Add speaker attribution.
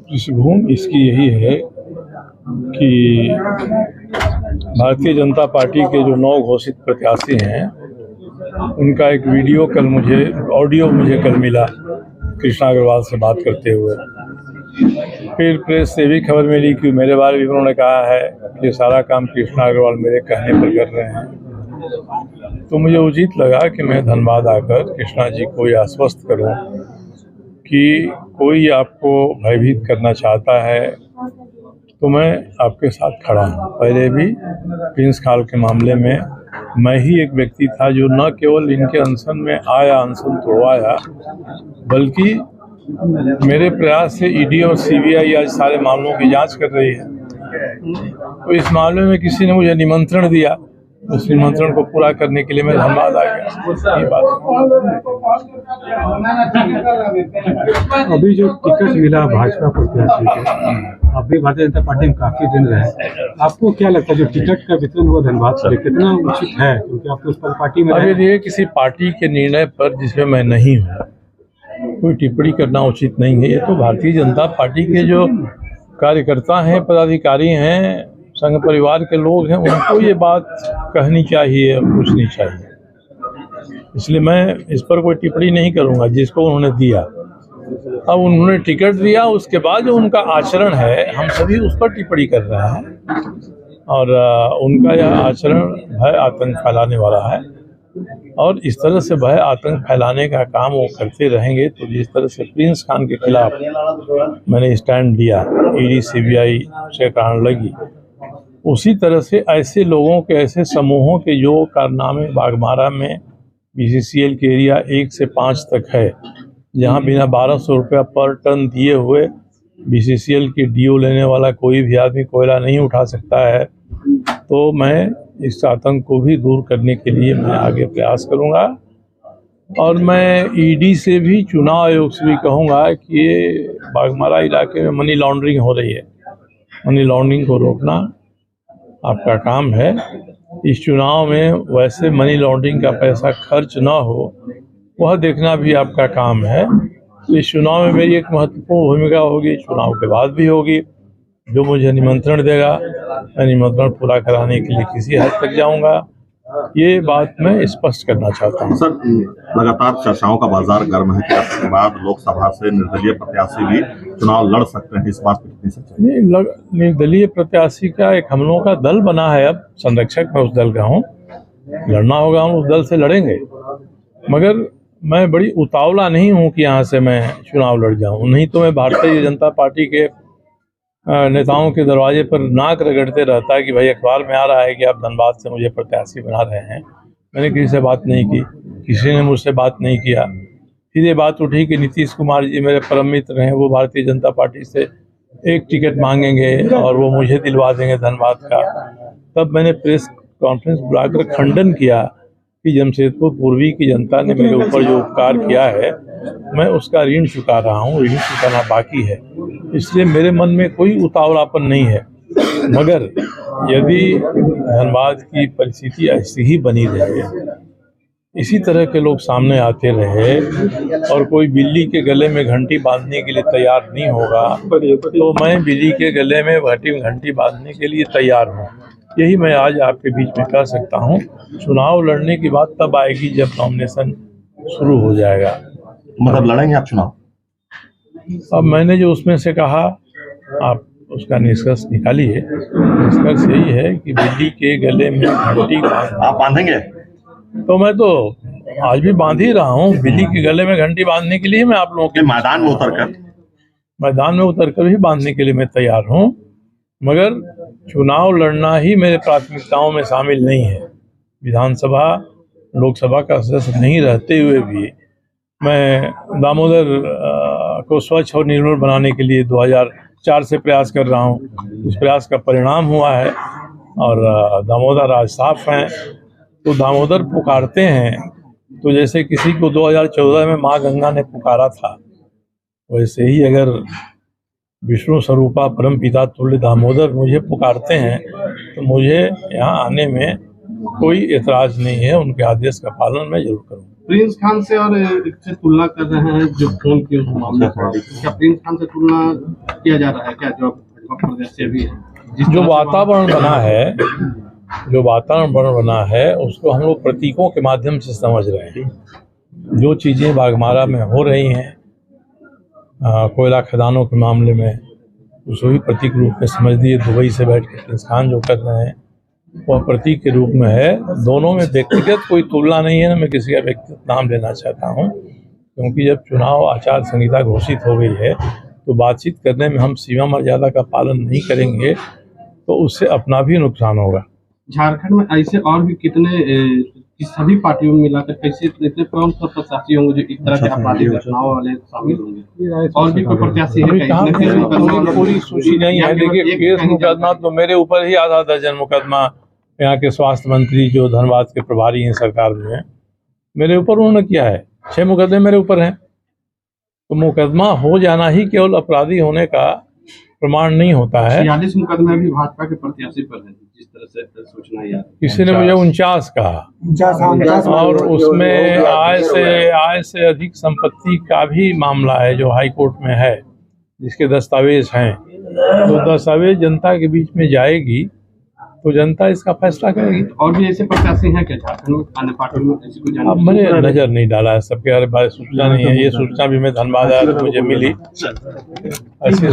Speaker 1: पृष्ठभूमि इसकी यही है कि भारतीय जनता पार्टी के जो 9 घोषित प्रत्याशी हैं उनका एक ऑडियो मुझे कल मिला कृष्णा अग्रवाल से बात करते हुए। फिर प्रेस से भी खबर मिली कि मेरे बारे में उन्होंने कहा है कि सारा काम कृष्णा अग्रवाल मेरे कहने पर कर रहे हैं। तो मुझे उचित लगा कि मैं धनबाद आकर कृष्णा जी को यह आश्वस्त करूं कि कोई आपको भयभीत करना चाहता है तो मैं आपके साथ खड़ा हूँ। पहले भी प्रिंस खाल के मामले में मैं ही एक व्यक्ति था जो न केवल इनके अनशन में आया, अनशन तोड़वाया, बल्कि मेरे प्रयास से ईडी और सीबीआई आज सारे मामलों की जांच कर रही है। तो इस मामले में किसी ने मुझे निमंत्रण दिया, उस निमंत्रण को पूरा करने के लिए मैं धनबाद आ गया। ये बात
Speaker 2: अभी जो टिकट मिला भाजपा प्रत्याशी के, अभी भारतीय जनता पार्टी में काफी दिन रहे, आपको क्या लगता है जो टिकट का वितरण हुआ धनबाद से कितना उचित है? क्योंकि आप तो उस पर पार्टी में
Speaker 1: अभी ये किसी पार्टी के निर्णय पर जिसमें मैं नहीं हूँ कोई टिप्पणी करना उचित नहीं है। ये तो भारतीय जनता पार्टी के जो कार्यकर्ता हैं, पदाधिकारी हैं, संघ परिवार के लोग हैं, उनको ये बात कहनी चाहिए और पूछनी चाहिए। इसलिए मैं इस पर कोई टिप्पणी नहीं करूंगा। जिसको उन्होंने दिया, अब उन्होंने टिकट दिया, उसके बाद जो उनका आचरण है हम सभी उस पर टिप्पणी कर रहे हैं और उनका यह आचरण भय आतंक फैलाने वाला है और इस तरह से भय आतंक फैलाने का काम वो करते रहेंगे तो जिस तरह से प्रिंस खान के खिलाफ मैंने स्टैंड लिया, ईडी सीबीआई से कारण लगी, उसी तरह से ऐसे लोगों के, ऐसे समूहों के जो कारनामे बाघमारा में बीसीसीएल के एरिया 1 से 5 तक है, जहां बिना 1200 रुपया पर टन दिए हुए बीसीसीएल की डीओ लेने वाला कोई भी आदमी कोयला नहीं उठा सकता है, तो मैं इस आतंक को भी दूर करने के लिए मैं आगे प्रयास करूंगा। और मैं ईडी से भी, चुनाव आयोग से भी कहूंगा कि ये बाघमारा इलाके में मनी लॉन्ड्रिंग हो रही है, मनी लॉन्ड्रिंग को रोकना आपका काम है। इस चुनाव में वैसे मनी लॉन्ड्रिंग का पैसा खर्च ना हो वह देखना भी आपका काम है। इस चुनाव में मेरी एक महत्वपूर्ण भूमिका होगी, चुनाव के बाद भी होगी। जो मुझे निमंत्रण देगा मैं निमंत्रण पूरा कराने के लिए किसी हद तक जाऊंगा, ये बात मैं स्पष्ट करना चाहता हूँ।
Speaker 3: सर, लगातार चर्चाओं का बाजार गर्म है कि इसके बाद लोकसभा से निर्दलीय प्रत्याशी भी चुनाव लड़ सकते हैं, इस बात पर कितनी सच्चाई है?
Speaker 1: निर्दलीय प्रत्याशी का एक हम लोगों का दल बना है, अब संरक्षक मैं उस दल का हूँ, लड़ना होगा हम उस दल से लड़ेंगे। मगर मैं बड़ी उतावला नहीं हूँ कि यहाँ से मैं चुनाव लड़ जाऊँ, नहीं तो मैं भारतीय जनता पार्टी के नेताओं के दरवाजे पर नाक रगड़ते रहता कि भाई अखबार में आ रहा है कि आप धनबाद से मुझे प्रत्याशी बना रहे हैं। मैंने किसी से बात नहीं की, किसी ने मुझसे बात नहीं किया। फिर ये बात उठी कि नीतीश कुमार जी मेरे परम मित्र हैं, वो भारतीय जनता पार्टी से एक टिकट मांगेंगे और वो मुझे दिलवा देंगे धनबाद का। तब मैंने प्रेस कॉन्फ्रेंस बुलाकर खंडन किया कि जमशेदपुर पूर्वी की जनता ने मेरे ऊपर जो उपकार किया है मैं उसका ऋण चुका रहा हूँ, ऋण चुकाना बाकी है। इसलिए मेरे मन में कोई उतावलापन नहीं है। मगर यदि धनबाद की परिस्थिति ऐसी ही बनी रहे, इसी तरह के लोग सामने आते रहे और कोई बिल्ली के गले में घंटी बांधने के लिए तैयार नहीं होगा, तो मैं बिल्ली के गले में घंटी बांधने के लिए तैयार हूँ। यही मैं आज आपके बीच में कह सकता हूँ। चुनाव लड़ने की बात तब आएगी जब नॉमिनेशन शुरू हो जाएगा।
Speaker 3: मतलब लड़ेंगे आप चुनाव?
Speaker 1: अब मैंने जो उसमें से कहा, आप उसका निष्कर्ष निकालिए। निष्कर्ष यही है कि बिल्ली के गले में घंटी
Speaker 3: आप बांधेंगे?
Speaker 1: तो मैं तो आज भी बांध ही रहा हूँ। बिल्ली के गले में घंटी बांधने के लिए मैं आप लोगों के
Speaker 3: मैदान में उतरकर
Speaker 1: भी बांधने के लिए मैं तैयार हूँ। मगर चुनाव लड़ना ही मेरे प्राथमिकताओं में शामिल नहीं है। विधानसभा, लोकसभा का सदस्य नहीं रहते हुए भी मैं दामोदर को स्वच्छ और निर्मल बनाने के लिए 2004 से प्रयास कर रहा हूँ। उस प्रयास का परिणाम हुआ है और दामोदर आज साफ हैं। तो दामोदर पुकारते हैं तो जैसे किसी को 2014 में माँ गंगा ने पुकारा था, वैसे ही अगर विष्णु स्वरूपा परम पिता तुल्य दामोदर मुझे पुकारते हैं तो मुझे यहाँ आने में कोई एतराज़ नहीं है। उनके आदेश का पालन मैं जरूर करूँगा।
Speaker 4: प्रिंस खान से और एक से तुलना कर रहे हैं जो फोन की उस मामले पर, क्या प्रिंस खान से तुलना किया जा रहा है क्या, जो भाजपा प्रदेश से भी है?
Speaker 1: जो वातावरण बना है उसको हम लोग प्रतीकों के माध्यम से समझ रहे हैं। जो चीज़ें बाघमारा में हो रही हैं कोयला खदानों के मामले में, उसको भी प्रतीक रूप में समझ लिए। दुबई से बैठ के प्रिंस खान जो कर रहे हैं वह प्रतीक के रूप में है। दोनों में व्यक्तिगत कोई तुलना नहीं है, ना मैं किसी का व्यक्तिगत नाम लेना चाहता हूं, क्योंकि जब चुनाव आचार संहिता घोषित हो गई है तो बातचीत करने में हम सीमा मर्यादा का पालन नहीं करेंगे तो उससे अपना भी नुकसान होगा।
Speaker 4: झारखंड में ऐसे और भी कितने सभी पार्टियों में मिलाकर कैसे इतने प्रमुख प्रत्याशी होंगे जो इस तरह के आपराधिक घटनाओं वाले शामिल होंगे? और भी कोई प्रत्याशी है?
Speaker 1: पूरी सूची नहीं है। देखिए, केस मुकदमा तो मेरे ऊपर ही आधा दर्जन मुकदमा यहाँ के स्वास्थ्य मंत्री जो धनबाद के प्रभारी हैं सरकार में, मेरे ऊपर उन्होंने किया है। 6 मुकदमे मेरे ऊपर हैं। तो मुकदमा हो जाना ही केवल अपराधी होने का प्रमाण नहीं होता है।
Speaker 4: 46 मुकदमे भी भाजपा के प्रत्याशी पर है, जिस तरह से सूचना याद।
Speaker 1: किसी ने मुझे 49 कहा, और उसमें आय से अधिक संपत्ति का भी मामला है जो हाई कोर्ट में है, जिसके दस्तावेज हैं। तो दस्तावेज जनता के बीच में जाएगी तो जनता इसका फैसला करेगी।
Speaker 4: और भी ऐसे प्रत्याशी हैं क्या झारखंड में, अन्य पार्टी में ऐसी कोई
Speaker 1: अब मैंने नजर नहीं डाला है, सबके बारे में सूचना नहीं है। ये सूचना भी मैं धनबाद आया तो मुझे मिली ऐसी